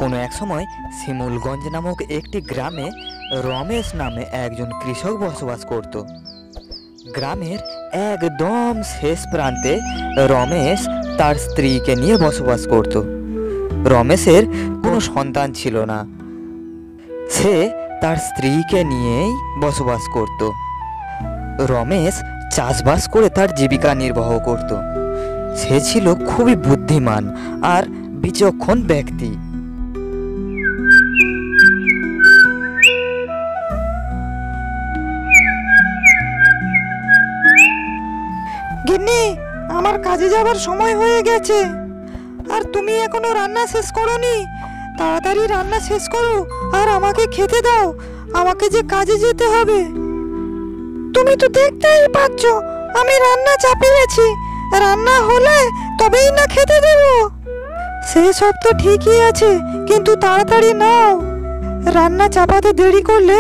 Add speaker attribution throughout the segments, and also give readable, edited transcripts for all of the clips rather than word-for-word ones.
Speaker 1: কোনো এক সময় শিমুলগঞ্জ নামক একটি গ্রামে রমেশ নামে একজন কৃষক বসবাস করত। গ্রামের একদম শেষ প্রান্তে রমেশ তার স্ত্রীকে নিয়ে বসবাস করত। রমেশের কোনো সন্তান ছিল না, সে তার স্ত্রীকে নিয়েই বসবাস করত। রমেশ চাষবাস করে তার জীবিকা নির্বাহ করত। সে ছিল খুবই বুদ্ধিমান আর বিচক্ষণ ব্যক্তি।
Speaker 2: গিন্নি, আমার কাজে যাবার সময় হয়ে গেছে, আর তুমি এখনো রান্না শেষ করোনি। তাড়াতাড়ি রান্না শেষ করো আর আমাকে খেতে দাও, আমাকে যে কাজে যেতে হবে। তুমি তো দেখতেই পাচ্ছ আমি রান্না চাপিয়েছি, রান্না হলে তবেই না খেতে দেব। সেসব তো ঠিকই আছে, কিন্তু তাড়াতাড়ি নাও, রান্না চাপাতে দেরি করলে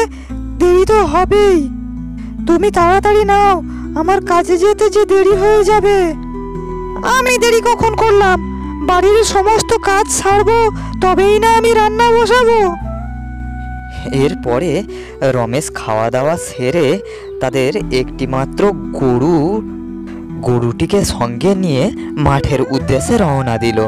Speaker 2: দেরি তো হবেই। তুমি তাড়াতাড়ি নাও, আমার কাজে যেতে যে দেরি হয়ে যাবে। আমি দেরি কখন করলাম? বাড়ির সমস্ত কাজ সারবো তবেই না আমি রান্না বসাবো।
Speaker 1: এরপরে রমেশ খাওয়া দাওয়া সেরে তাদের একটিমাত্র গরুটিকে সঙ্গে নিয়ে মাঠের উদ্দেশ্যে রওনা দিল।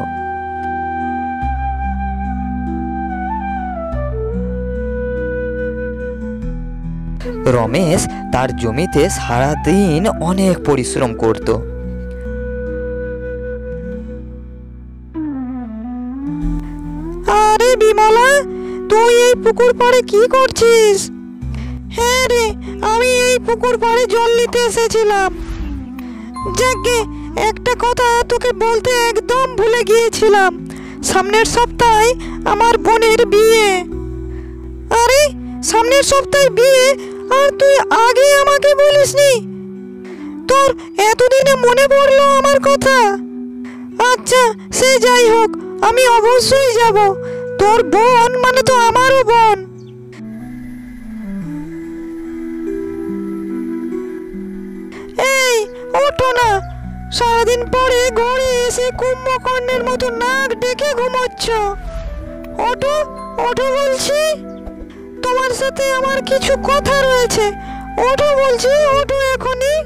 Speaker 1: রমেশ তার জমিতে সারাদিন অনেক পরিশ্রম করত।
Speaker 2: আরে বিমলা, তুই এই পুকুর পাড়ে কি করছিস? হ্যাঁ রে, আমি এই পুকুর পাড়ে জল নিতে এসেছিলাম। যাকে একটা কথা তোকে বলতে একদম ভুলে গিয়েছিলাম, সামনের সপ্তাহে আমার বোনের বিয়ে। আরে সামনের সপ্তাহে বিয়ে, আর তুই আগে আমাকে বলিসনি? তোর এতদিনে মনে পড়লো আমার কথা? আচ্ছা, সে যাই হোক, আমি অবশ্যই যাব। তোর বোন মানে তো আমারও বোন। এই ওঠো না, সারাদিন পরে ঘরে এসে কুম্ভকর্ণের মতো নাক ডেকে ঘুমোচ্ছ। ওঠো ওঠো বলছি, তোমার সাথে আমার কিছু কথা রয়েছে। ওঠো বলছি, ওঠো এখনই।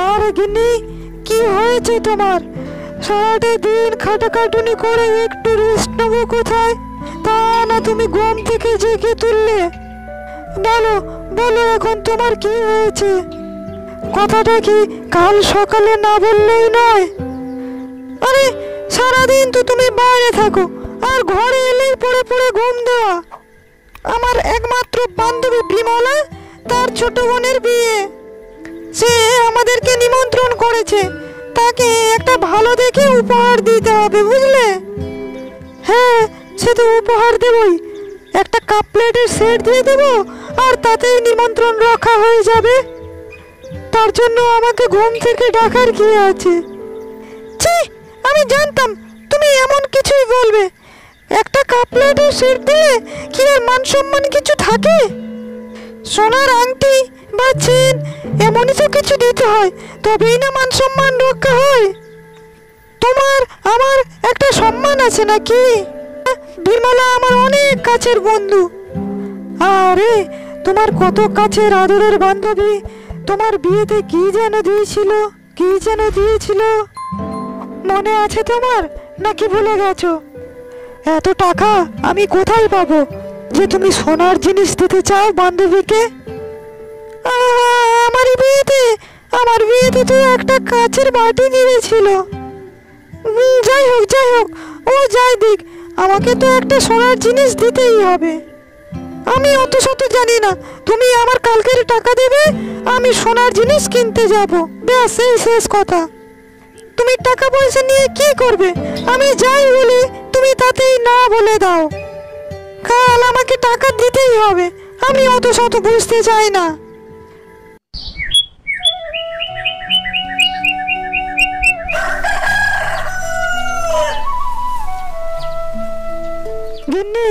Speaker 2: আর গিন্নি, কি হয়েছে তোমার? সারাটা দিন খাটাখাটুনি করে একটু রেস্ট নেবো কোথায়, তা না তুমি ঘুম থেকে জেগে তুললে। বলো বলো, এখন তোমার কি হয়েছে? কথাটা কি কাল সকালে না বললেই নয়? আরে সারাদিন তো তুমি বাইরে থাকো, আর ঘরে এলেই পড়ে পড়ে ঘুম দেওয়া। আমার একমাত্র বান্ধবী বিমলা, তার ছোট বোনের বিয়ে। সে আমাদেরকে নিমন্ত্রণ করেছে, তাকে একটা ভালো দেখে উপহার দিতে হবে, বুঝলে? হ্যাঁ, সে তো উপহার দেবই, একটা কাপ প্লেটের সেট দিয়ে দেবো, আর তাতেই নিমন্ত্রণ রক্ষা হয়ে যাবে। তার জন্য আমাকে ঘুম থেকে ডাকার কি আছে? ছি, আমি জানতাম তুমি এমন কিছুই বলবে। একটা কাপ প্লেটের সেট দিলে কি আর মান সম্মান কিছু থাকে? সোনার আংটি বা চেন এমনই তো কিছু দিতে হয়, তবেই না মান সম্মান রক্ষা হয়। তোমার আমার একটা সম্মান আছে নাকি? বিমলা আমার অনেক কাছের বন্ধু। আরে তোমার কত কাছের আদরের বান্ধবী তোমার বিয়েতে কি যেন দিয়েছিল, মনে আছে তোমার নাকি ভুলে গেছো? এত টাকা আমি কোথায় পাবো যে তুমি সোনার জিনিস দিতে চাও বান্ধবীকে? আমার বিয়েতে তো একটা কাচের বাটি দিয়েছিল। যাই হোক, ও যাই দিক, আমাকে তো একটা সোনার জিনিস দিতেই হবে। আমি অত শত জানি না, তুমি আমার কালকের টাকা দেবে, আমি সোনার জিনিস কিনতে যাব, ব্যাস এই শেষ কথা। তুমি টাকা পয়সা নিয়ে কি করবে? আমি যাই বলি তুমি তাতেই না বলে দাও। কাল আমাকে টাকা দিতেই হবে, আমি অত শত বুঝতে চাই না। গিন্নি,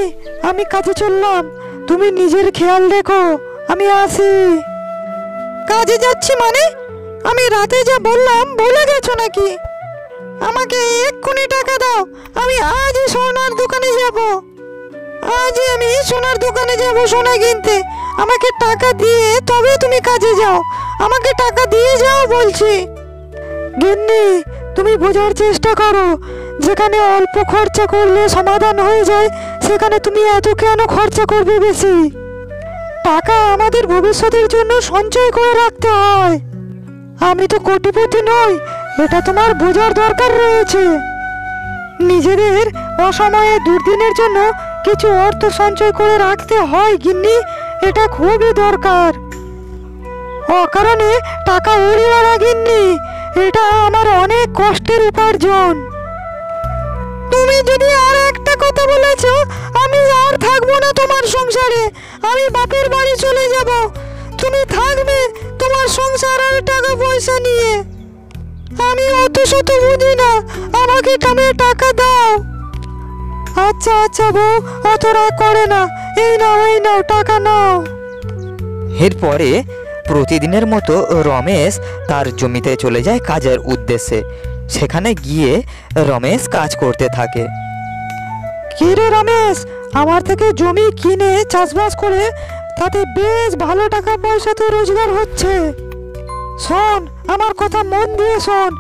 Speaker 2: আমি কাজে চললাম, তুমি নিজের খেয়াল রেখো, আমি আসি। কাজে যাচ্ছি মানে? আমি রাতে যা বললাম ভুলে গেছো নাকি? আমাকে এক্ষুনি টাকা দাও। আমি আজই সোনার দোকানে যাব। আজই আমি সোনার দোকানে যাব সোনা কিনতে। আমাকে টাকা দিয়ে তবে তুমি কাজে যাও। আমাকে টাকা দিয়ে যাও বলছি। গিন্নি, তুমি বোঝার চেষ্টা করো। যেখানে অল্প খরচা করলে সমাধান হয়ে যায়, সেখানে তুমি এত কেন খরচা করবে বেশি? টাকা আমাদের ভবিষ্যতের জন্য সঞ্চয় করে রাখতে হয়। আমি তো কোটিপতি নই, এটা তোমার বোঝার দরকার রয়েছে। নিজেদের অসময়ে দুর্দিনের জন্য কিছু অর্থ সঞ্চয় করে রাখতে হয় গিন্নি, এটা খুবই দরকার। অকারণে টাকা উড়িও না গিন্নি, এটা আমার অনেক কষ্টের উপার্জন। তুমি যদি আর একটা কথা বলেছ, আমি আর থাকবো না তোমার সংসারে। আমি বাপের বাড়ি চলে যাব। তুমি থাকবে তোমার সংসার আর টাকা পয়সা নিয়ে। আমি অত শত বুঝি না, আমাকে তুমি টাকা দাও। আচ্ছা আচ্ছা বউ, অত রাগ করে না। এই নাও টাকা নাও।
Speaker 1: এরপরে প্রতিদিনের মতো রমেশ তার জমিতে চলে যায় কাজের উদ্দেশ্যে। সেখানে গিয়ে রমেশ কাজ করতে থাকে।
Speaker 2: কি রে রমেশ, আমার থেকে জমি কিনে চাষবাস করে তাতে বেশ ভালো টাকা পয়সা তো রোজগার হচ্ছে। শোন, আমার কথা মন দিয়ে শোন।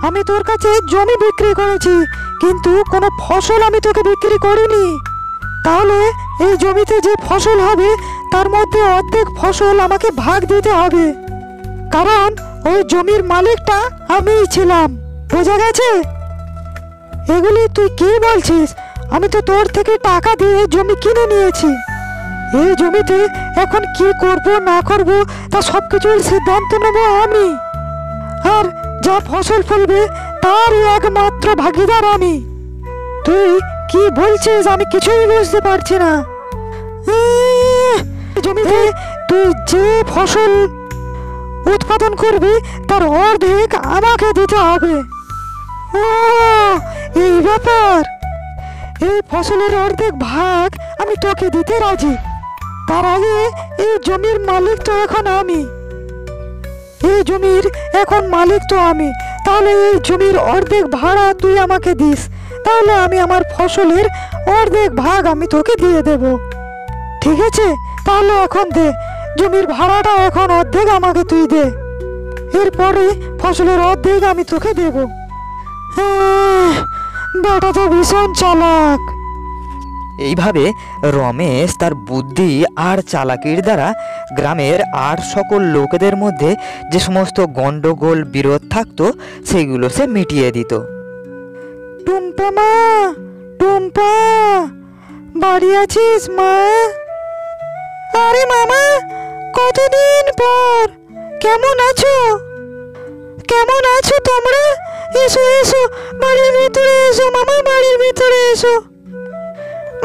Speaker 2: আমি তোর কাছে জমি বিক্রি করেছি, কিন্তু কোনো ফসল আমি তোকে বিক্রি করিনি। তাহলে এই জমিতে যে ফসল হবে তার মধ্যে অর্ধেক ফসল আমাকে ভাগ দিতে হবে, কারণ ওই জমির মালিকটা আমিই ছিলাম। বোঝা গেছে? এগুলি তুই কি বলছিস? আমি তো তোর থেকে টাকা দিয়ে জমি কিনে নিয়েছি। এই জমিতে এখন কি করব না করব তা সব কিছুর সিদ্ধান্ত নেব আমি। আর যা ফসল ফলবে তার একমাত্র ভাগীদার আমি। তুই কি বলছিস আমি কিছুই বুঝতে পারছি না। জমিতে তুই যে ফসল উৎপাদন করবি তার অর্ধেক আমাকে দিতে হবে। ও, এই ব্যাপার। এই ফসলের অর্ধেক ভাগ আমি তোকে দিতে রাজি। তার আগে এই জমির মালিক তো এখন আমি। এই জমির এখন মালিক তো আমি। তাহলে এই জমির অর্ধেক ভাড়া তুই আমাকে দিস, তাহলে আমি আমার ফসলের অর্ধেক ভাগ আমি তোকে দিয়ে দেব। ঠিক আছে? তাহলে এখন দে, জমির ভাড়াটা এখন অর্ধেক আমাকে তুই দে। এরপরে ফসলের অর্ধেক আমি তোকে দেব। বেটা তো ভীষণ চালাক।
Speaker 1: এইভাবে রমেশ তার বুদ্ধি আর চালাকির দ্বারা গ্রামের আর সকল লোকেদের মধ্যে যে সমস্ত গন্ডগোল বিরোধ থাকতো সেগুলো সে মিটিয়ে দিত।
Speaker 2: টুম্পা মা, টুম্পা, বাড়ি আছিস মা? আরে মামা, কতদিন পর। কেমন আছো? কেমন আছো তোমরা? এসো এসো, বাড়ির ভিতরে এসো মামা, বাড়ির ভিতরে এসো।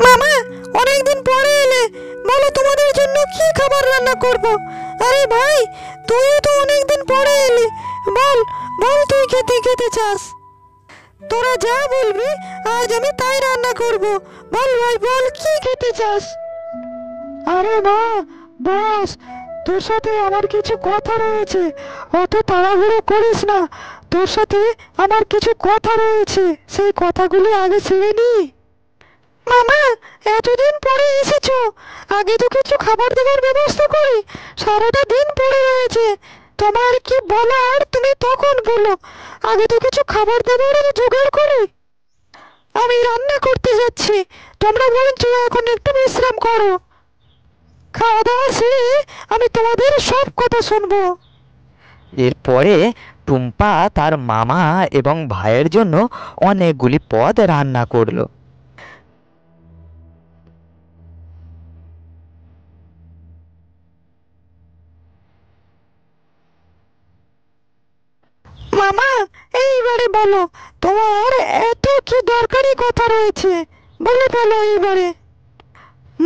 Speaker 2: মামা, অনেকদিন পরে এলে, বলো তোমাদের জন্য কি খাবার রান্না করব? আরে ভাই, তুই তো অনেকদিন পরে এলি, বল বল তুই খেতে চাস? তোরা যা বলবি আজ আমি তাই রান্না করব। বল ভাই বল, কি খেতে চাস? আরে মা, বস, তোর সাথে আমার কিছু কথা রয়েছে। অত তাড়াহুড়ো করিস না, তোর সাথে আমার কিছু কথা রয়েছে, সেই কথাগুলি আগে ছেড়ে নি। মামা, এতদিন পরে এসেছো, আগে তো কিছু খাবার দেওয়ার ব্যবস্থা করি। সারাটা দিন পড়ে রয়েছে, তোমার কি বলার তুমি তখন বলো। আগে তো কিছু খাবার দেওয়ার জোগাড় করি। আমি রান্না করতে যাচ্ছি, তোমরা বরঞ্চ এখন একটু বিশ্রাম করো। খাওয়া দাওয়া সেরে আমি তোমাদের সব কথা শুনবো।
Speaker 1: এরপরে টুম্পা তার মামা এবং ভাইয়ের জন্য অনেকগুলি পদ রান্না করলো।
Speaker 2: মামা, এইবারে বলো, তোমার এত কি দরকারি কথা রয়েছে, বলে ফেলো এইবারে।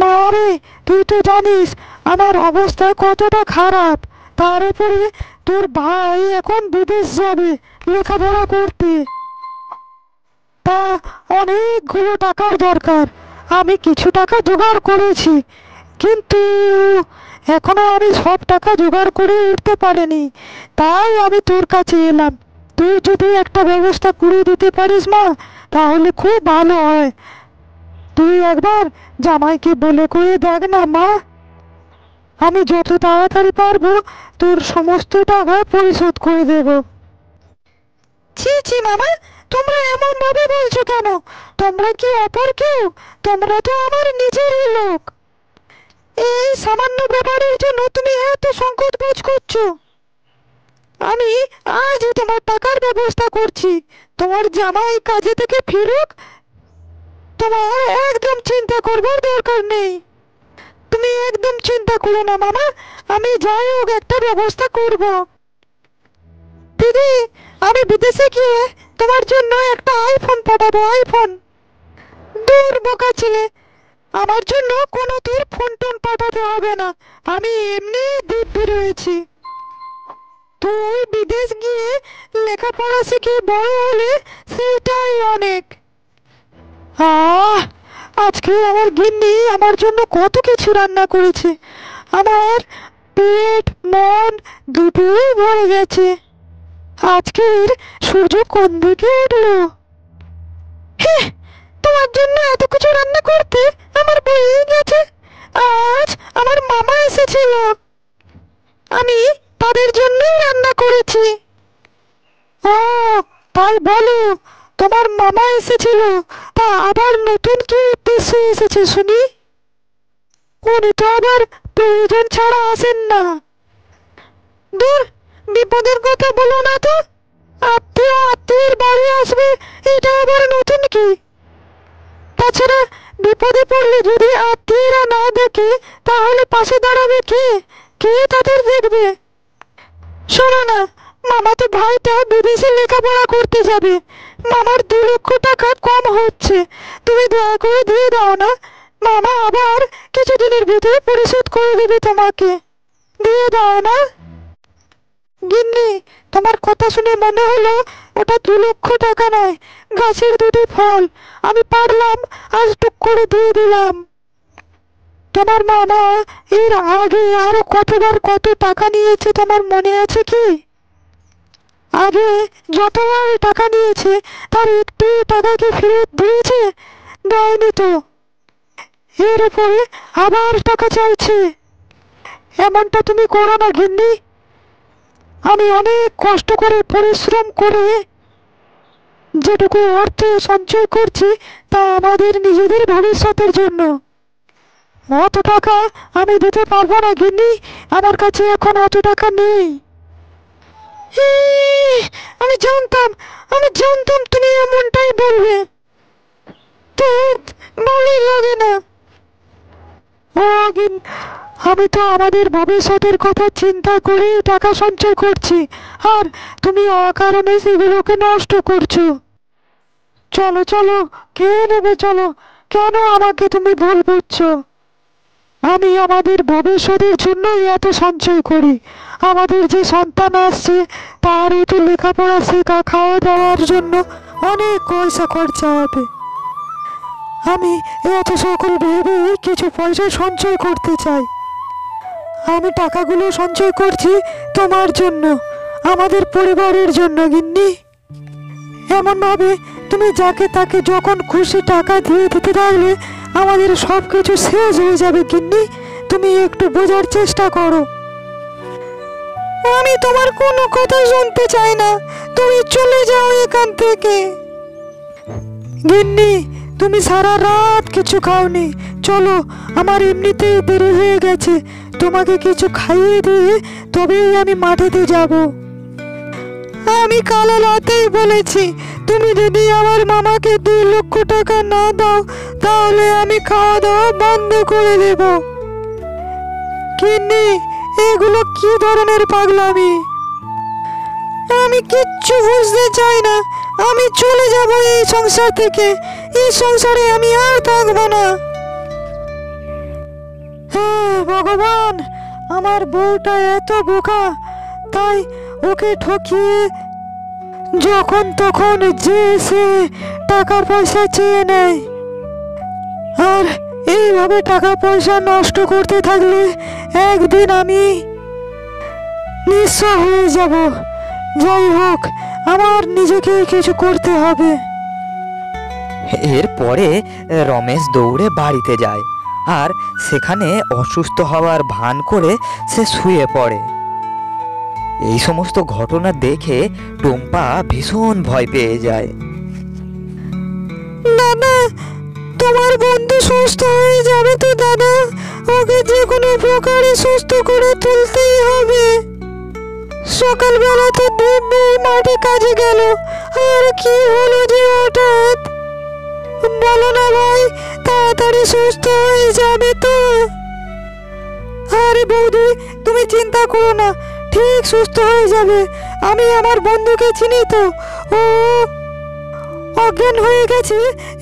Speaker 2: মা রে, তুই তো জানিস আমার অবস্থা কতটা খারাপ। তার উপরে তোর ভাই এখন বিদেশ যাবে লেখাপড়া করতে। তা অনেকগুলো টাকার দরকার। আমি কিছু টাকা জোগাড় করেছি, কিন্তু এখনো আমি সব টাকা জোগাড় করে উঠতে পারিনি। তাই আমি তোর কাছে এলাম। তুই যদি একটা ব্যবস্থা করে দিতে পারিস মা, তাহলে খুব ভালো হয়। তুই একবার জামাইকে বলে করে দেখ না মা। আমি যত তাড়াতাড়ি পারবো তোর সমস্ত টাকা পরিশোধ করে দেব। ছি ছি মামা, তোমরা এমন ভাবে বলছো কেন? তোমরা কি অপর কেউ? তোমরা তো আমার নিজেরই লোক। এই সামান্য ব্যাপারের জন্য তুমি এত সংকট বোধ করছো? আমি আজই তোমার টাকার ব্যবস্থা করছি। তোমার জামাই কাজে থেকে ফিরুক, তোমার একদম চিন্তা করবার দরকার নেই। তুমি একদম চিন্তা করো না মামা, আমি যাই হোক একটা ব্যবস্থা করব। দিদি, আমি বিদেশে গিয়ে তোমার জন্য একটা আইফোন পাঠাবো, আইফোন। দূর বোকা ছেলে, আমার জন্য কোনো তোর ফোন টোন পাঠাতে হবে না, আমি এমনি দিব্যি রয়েছি। তুই বিদেশ গিয়ে লেখাপড়া শিখে বড় হলে সেটাই অনেক। আজকে আমার গিন্নি আমার জন্য কত কিছু রান্না করেছে, আমার পেট মন দুটোই ভরে গেছে। আজকের সূর্য কোন দিকে উঠলো? তোমার জন্য এত কিছু রান্না করতে আমার বয়ে গেছে। আজ আমার মামা এসেছিল, আমি তাদের জন্যই রান্না করেছি। ও তাই বলো, তোমার মামা এসেছিল? তা আবার নতুন কি উদ্দেশ্যে এসেছে শুনি? উনি তো আবার প্রয়োজন ছাড়া আসেন না। দূর, বিপদের কথা বলো না তো। আত্মীয়ের বাড়ি আসবে, এটা আবার নতুন কি? তাছাড়া বিপদে পড়লে যদি আত্মীয়রা না দেখে, তাহলে পাশে দাঁড়াবে কে? কে তাদের দেখবে? শোনো না, মামাতো ভাইটা বিদেশে লেখাপড়া করতে যাবে। মামার 2 লক্ষ টাকা কম হচ্ছে, তুমি দয়া করে দিয়ে দাও না। মামা আবার কিছুদিনের ভিতরে পরিশোধ করে দেবে তোমাকে। দিয়ে দাও না। গিন্নি, তোমার কথা শুনে মনে হলো ওটা 2 লক্ষ টাকা নয়, গাছের 2টি ফল। আমি পারলাম আজ টুক করে দিয়ে দিলাম। তোমার মামা এর আগে আরো কতবার কত টাকা নিয়েছে তোমার মনে আছে কি? আগে যতবার টাকা নিয়েছে তার একটু টাকা কি ফেরত দিয়েছে? দেয়নি তো। এর উপরে আবার টাকা চাইছে। এমনটা তুমি করো না গিন্নি। আমি অনেক কষ্ট করে পরিশ্রম করে যেটুকু অর্থ সঞ্চয় করছি, তা আমাদের নিজেদের ভবিষ্যতের জন্য। অত টাকা আমি দিতে পারবো না গিন্নি, আমার কাছে এখন অত টাকা নেই। আমি জানতাম, আমি জানতাম তুমি এমনটাই বলবে। তো ভালোই লাগে না। আমি তো আমাদের ভবিষ্যতের কথা চিন্তা করে টাকা সঞ্চয় করছি, আর তুমি অকারণে সেগুলোকে নষ্ট করছো। চলো চলো, কে নেবে, চলো। কেন আমাকে তুমি ভুল বুঝছো? আমি আমাদের ভবিষ্যতের জন্যই এত সঞ্চয় করি। আমাদের যে সন্তান আসছে তারও তো লেখাপড়া শেখা, খাওয়া দাওয়ার জন্য অনেক পয়সা খরচা হবে। আমি এত সকল ভেবে কিছু পয়সা সঞ্চয় করতে চাই। আমি টাকাগুলো সঞ্চয় করছি তোমার জন্য, আমাদের পরিবারের জন্য গিন্নি। এমন ভাবে তুমি যাকে তাকে যখন খুশি টাকা দিয়ে দিতে থাকলে আমাদের সব কিছু শেষ হয়ে যাবে গিন্নি। তুমি একটু বোঝার চেষ্টা করো। আমি তোমার কোনো কথা শুনতে চাই না, তুমি চলে যাও এখান থেকে। গিন্নি, তুমি সারা রাত কিছু খাওনি, চলো। আমার এমনিতেই দেরি হয়ে গেছে, তোমাকে কিছু খাইয়ে দিয়ে তবেই আমি মাঠেতে যাব। আমি কাল রাতেই বলেছি, তুমি যদি আমার মামাকে 2 লক্ষ টাকা না দাও তাহলে আমি খাওয়া দাওয়া বন্ধ করে দেব। গিন্নি, এগুলো কি ধরনের পাগলামি? আমি কিচ্ছু বুঝতে চাই না, আমি চলে যাব এই সংসার থেকে। এই সংসারে আমি আর থাকবো না। হ্যাঁ ভগবান, আমার বউটা এত বোকা, তাই ওকে ঠকিয়ে যখন তখন যে সে টাকা পয়সা চেয়ে নেয়। আর এইভাবে টাকা পয়সা নষ্ট করতে থাকলে একদিন আমি নিঃস্ব হয়ে যাব। যাই হোক, আমার নিজেকে কিছু করতে হবে।
Speaker 1: এরপরে রমেশ দৌড়ে বাড়িতে যায় আর সেখানে অসুস্থ হওয়ার ভান করে সে শুয়ে পড়ে। এই সমস্ত ঘটনা দেখে টুম্পা ভীষণ ভয় পেয়ে যায়।
Speaker 2: দাদা, তোমার বন্ধু সুস্থ হয়ে যাবে তো দাদা? ওকে যে কোনো প্রকারে সুস্থ করে তুলতেই হবে। সকালবেলা তো দিব্যি মাঠে কাজে গেল, আর কি হলো যে হঠাৎ? বলো না ভাই, তাড়াতাড়ি সুস্থ হয়ে যাবে তো? আরে বৌদি, তুমি চিন্তা করো না, ঠিক সুস্থ হয়ে যাবে। আমি আমার বন্ধুকে চিনি তো, ও অজ্ঞান হয়ে গেছে,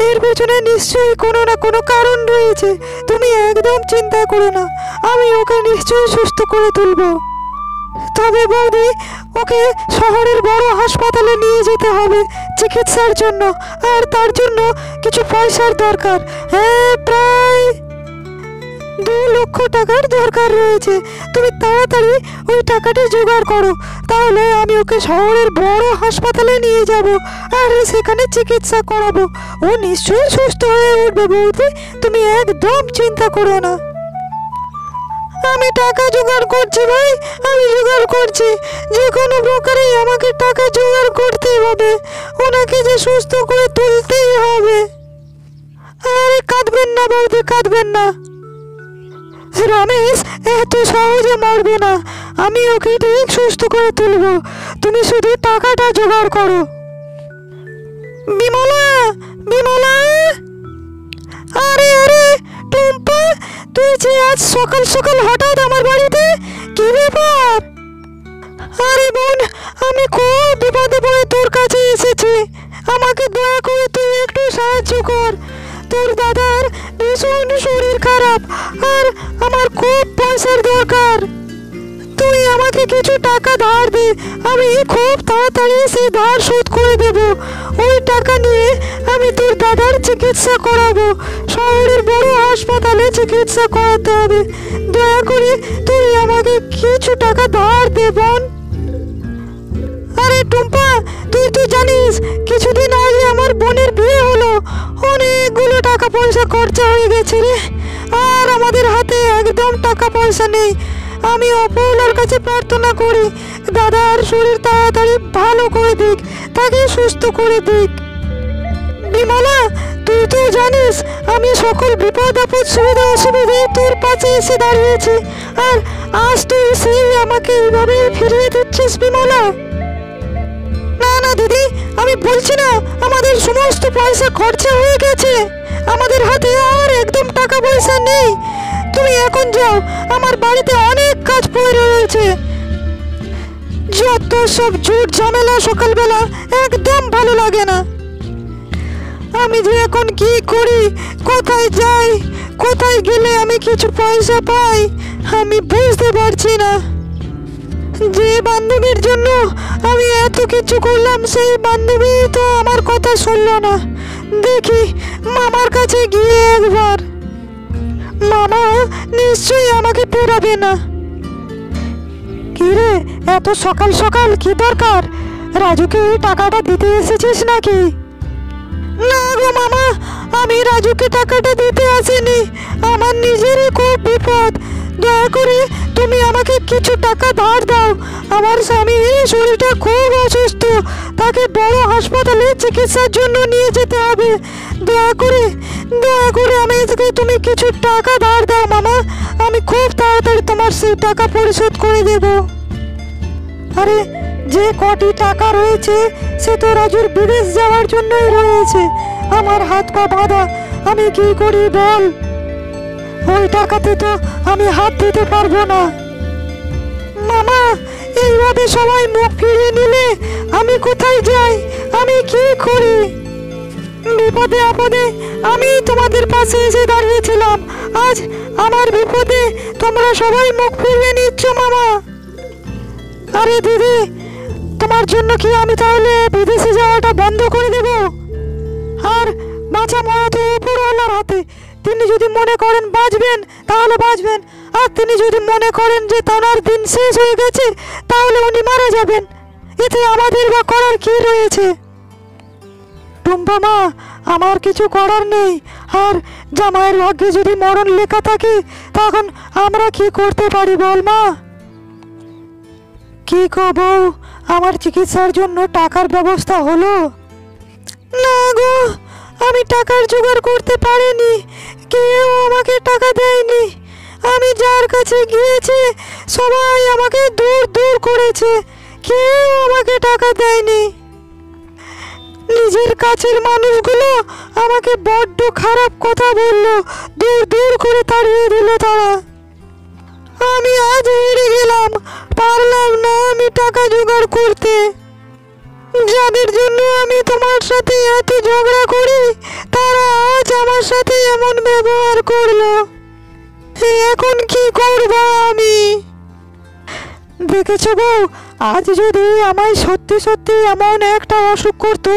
Speaker 2: এর পেছনে নিশ্চয়ই কোনো না কোনো কারণ রয়েছে। তুমি একদম চিন্তা করো না, আমি ওকে নিশ্চয়ই সুস্থ করে তুলবো। তবে বৌদি, ওকে শহরের বড় হাসপাতালে নিয়ে যেতে হবে চিকিৎসার জন্য, আর তার জন্য কিছু পয়সার দরকার। হ্যাঁ, প্রায় 2 লক্ষ টাকার দরকার রয়েছে। তুমি তাড়াতাড়ি ওই টাকাটা জোগাড় করো, তাহলে আমি ওকে শহরের বড় হাসপাতালে নিয়ে যাব আর সেখানে চিকিৎসা করাবো। ও নিশ্চয়ই সুস্থ হয়ে উঠবে বৌদি, তুমি একদম চিন্তা করো না। আমি টাকা জোগাড় করছি ভাই, আমি জোগাড় করছি। যে কোনো প্রকারেই আমাকে টাকা জোগাড় করতেই হবে, ওনাকে যে সুস্থ করে তুলতেই হবে। আরে কাঁদবেন না বৌদি, কাঁদবেন না। রমেশ এত সহজে মরবে না, আমি ওকে ঠিক সুস্থ করে তুলব। তুমি শুধু টাকাটা জোগাড় করো। বিমলা, বিমলা! আরে আরে টুম্পা, তুই যে আজ সকাল সকাল হঠাৎ আমার বাড়িতে, কি ব্যাপার? আরে বোন, আমি খুব বিপদে পড়ে তোর কাছে এসেছি। আমাকে দয়া করে তুই একটু সাহায্য কর। তোর দাদার ভীষণ শরীর খারাপ, আর আমার খুব পয়সার দরকার। তুই আমাকে কিছু টাকা ধার দে, আমি খুব তাড়াতাড়ি সেই ধার শোধ করে দেব। ওই টাকা নিয়ে আমি তোর দাদার চিকিৎসা করাবো। শহরের বড় হাসপাতালে চিকিৎসা করাতে হবে। দয়া করে তুই আমাকে কিছু টাকা ধার দে বোন। আরে টুম্পা, তুই তো জানিস কিছুদিন আগে আমার বোনের বিয়ে হলো। অনেকগুলো টাকা পয়সা খরচা হয়ে গেছে রে, আর আমাদের হাতে একদম টাকা পয়সা নেই। আমি অপরলার কাছে প্রার্থনা করি, দাদার শরীর তাড়াতাড়ি ভালো করে দিক, তাকে সুস্থ করে দিক। বিমলা, তুই তো জানিস আমি সকল বিপদ আপদ সুবিধা অসুবিধায় তোর পাশে এসে দাঁড়িয়েছি, আর আজ তুই সেই আমাকে এইভাবে ফিরিয়ে দিচ্ছিস বিমলা। না না দিদি, আমি বলছি না আমাদের সমস্ত পয়সা খরচা হয়ে গেছে, আমাদের হাতে আর একদম টাকা পয়সা নেই। তুমি এখন যাও, আমার বাড়িতে অনেক কাজ পড়ে রয়েছে। যত সব ঝুট ঝামেলা সকালবেলা, একদম ভালো লাগে না। আমি যে এখন কি করি, কোথায় যাই, কোথায় গেলে আমি কিছু পয়সা পাই, আমি বুঝতে পারছি না। যে বান্ধবীর জন্য আমি এত কিছু করলাম, সেই বান্ধবী তো আমার কথা শুনলো না। দেখি মামার কাছে গিয়ে একবার, মামা নিশ্চয়ই আমাকে ফেরাবে না। কি রে, এত সকাল সকাল কি দরকার? রাজুকে এই টাকাটা দিতে এসেছিস নাকি? না গো মামা, আমি রাজুকে টাকাটা দিতে আসিনি, আমার নিজেরই খুব বিপদ। দয়া করে তুমি আমাকে কিছু টাকা ধার দাও। আমার স্বামীর শরীরটা খুব অসুস্থ, তাকে বড় হাসপাতালে চিকিৎসার জন্য নিয়ে যেতে হবে। দয়া করে আমাকে তুমি কিছু টাকা ধার দাও মামা, আমি খুব তাড়াতাড়ি তোমার সেই টাকা পরিশোধ করে দেব। আরে যে কটি টাকা রয়েছে সে তো রাজুর বিদেশ যাওয়ার জন্যই রয়েছে। আমার হাত পা বাঁধা, আমি কি করি বল? ওই টাকাতে তো আমি হাত দিতে পারবো না। মামা, এইভাবে সবাই মুখ ফিরিয়ে নিলে আমি কোথায় যাই, আমি কি করি? বিপদে আপদে আমি তোমাদের পাশে এসে দাঁড়িয়েছিলাম, আজ আমার বিপদে তোমরা সবাই মুখ ফিরিয়ে নিচ্ছ মামা। আরে দিদি, তোমার জন্য কি আমি তাহলে বিদেশে যাওয়াটা বন্ধ করে দেব? আর বাঁচা মরা তো উপরওয়ালার হাতে। তিনি যদি মনে করেন বাঁচবেন তাহলে বাঁচবেন, আর তিনি যদি মনে করেন যে তার দিন শেষ হয়ে গেছে তাহলে উনি মারা যাবেন। এতে আমাদের বা করার কি রয়েছে? টুম্পা মা, আমার কিছু করার নেই। আর জামাইয়ের ভাগ্যে যদি মরণ লেখা থাকে তখন আমরা কি করতে পারি বল মা? কি গো বউ, আমার চিকিৎসার জন্য টাকার ব্যবস্থা হলো? না গো, আমি টাকার জোগাড় করতে পারিনি, কেউ আমাকে টাকা দেয়নি। আমি যার কাছে গিয়েছি সবাই আমাকে দূর দূর করেছে, কেউ আমাকে টাকা দেয়নি। নিজের কাছের মানুষগুলো আমাকে বড্ড খারাপ কথা বললো, দূর দূর করে তাড়িয়ে দিল তারা। আমি আজ হেরে গেলাম, পারলাম না আমি টাকা জোগাড় করতে। যাদের জন্য আমি তোমার সাথে এত ঝগড়া করি তারা আজ আমার সাথে এমন ব্যবহার করলো। এখন কি করব আমি? দেখেছো বউ, আজ যদি আমায় সত্যি সত্যি এমন একটা অসুখ করতো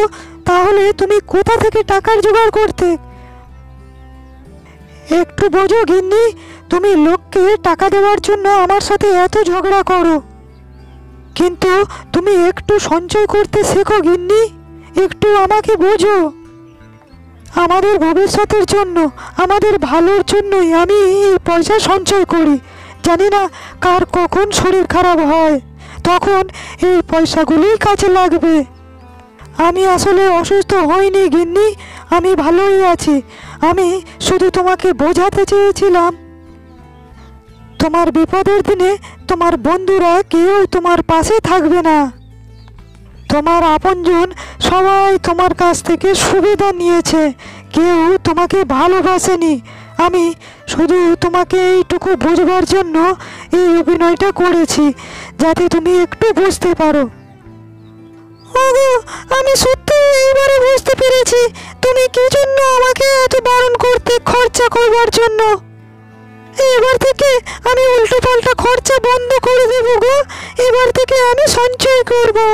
Speaker 2: তাহলে তুমি কোথা থেকে টাকার জোগাড় করতে? একটু বোঝো গিন্নি, তুমি লোককে টাকা দেওয়ার জন্য আমার সাথে এত ঝগড়া করো, কিন্তু তুমি একটু সঞ্চয় করতে শেখো গিন্নি, একটু আমাকে বোঝো। আমাদের ভবিষ্যতের জন্য, আমাদের ভালোর জন্যই আমি এই পয়সা সঞ্চয় করি। জানি না কার কখন শরীর খারাপ হয়, তখন এই পয়সাগুলোই কাজে লাগবে। আমি আসলে অসুস্থ হইনি গিন্নি, আমি ভালোই আছি। আমি শুধু তোমাকে বোঝাতে চেয়েছিলাম, তোমার বিপদের দিনে তোমার বন্ধুরা কেউ তোমার পাশে থাকবে না। তোমার আপনজন সবাই তোমার কাছ থেকে সুবিধা নিয়েছে, কেউ তোমাকে ভালোবাসেনি। আমি শুধু তোমাকে এইটুকু বুঝবার জন্য এই অভিনয়টা করেছি, যাতে তুমি একটু বুঝতে পারো। ওগো, আমি সত্যি এইবারে বুঝতে পেরেছি তুমি কি জন্য আমাকে এত বারণ করতে খরচা করবার জন্য। এবার থেকে আমি উল্টো পাল্টা খরচা বন্ধ করে দেবো গো, এবার থেকে আমি সঞ্চয় করবো।